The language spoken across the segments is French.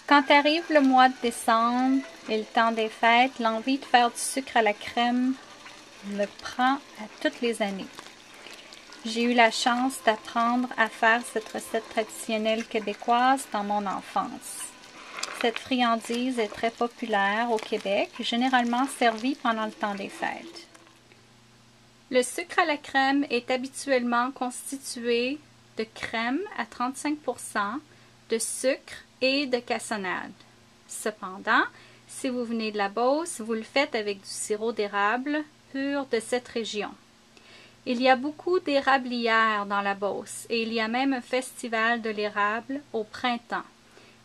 Quand arrive le mois de décembre et le temps des fêtes, l'envie de faire du sucre à la crème me prend à toutes les années. J'ai eu la chance d'apprendre à faire cette recette traditionnelle québécoise dans mon enfance. Cette friandise est très populaire au Québec, généralement servie pendant le temps des fêtes. Le sucre à la crème est habituellement constitué de crème à 35%, de sucre et de cassonade. Cependant, si vous venez de la Beauce, vous le faites avec du sirop d'érable pur de cette région. Il y a beaucoup d'érablières dans la Beauce et il y a même un festival de l'érable au printemps.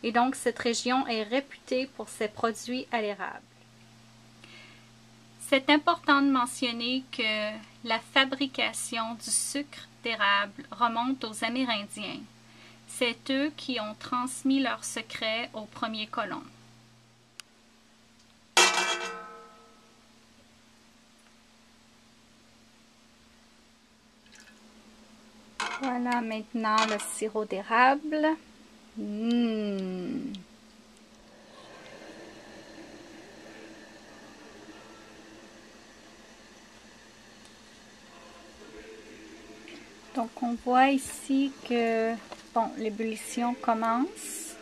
Et donc cette région est réputée pour ses produits à l'érable. C'est important de mentionner que la fabrication du sucre d'érable remonte aux Amérindiens. C'est eux qui ont transmis leur secret aux premiers colons. Voilà maintenant le sirop d'érable. Donc on voit ici que l'ébullition commence.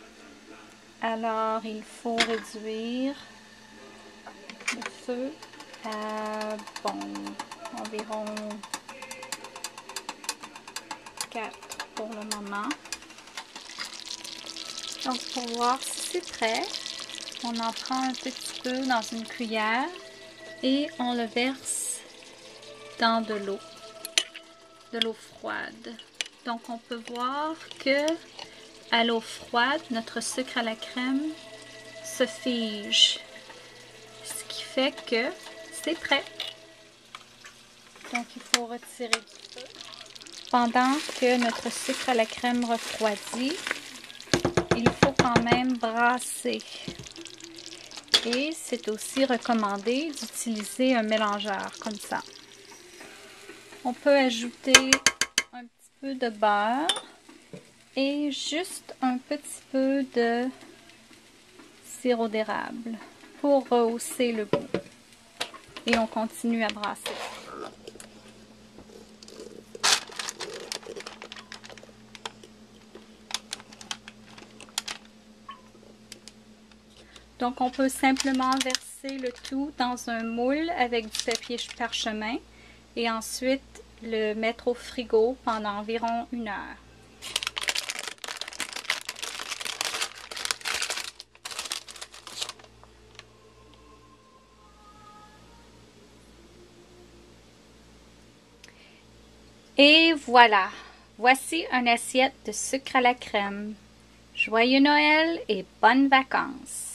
Alors il faut réduire le feu à environ 4 pour le moment. Donc pour voir si c'est prêt, on en prend un petit peu dans une cuillère et on le verse dans de l'eau froide. Donc on peut voir que à l'eau froide, notre sucre à la crème se fige, ce qui fait que c'est prêt. Donc il faut retirer du feu. Pendant que notre sucre à la crème refroidit, il faut quand même brasser. Et c'est aussi recommandé d'utiliser un mélangeur comme ça. On peut ajouter un petit peu de beurre et juste un petit peu de sirop d'érable pour rehausser le goût. Et on continue à brasser. Donc on peut simplement verser le tout dans un moule avec du papier parchemin et ensuite le mettre au frigo pendant environ 1 heure. Et voilà, voici une assiette de sucre à la crème. Joyeux Noël et bonnes vacances!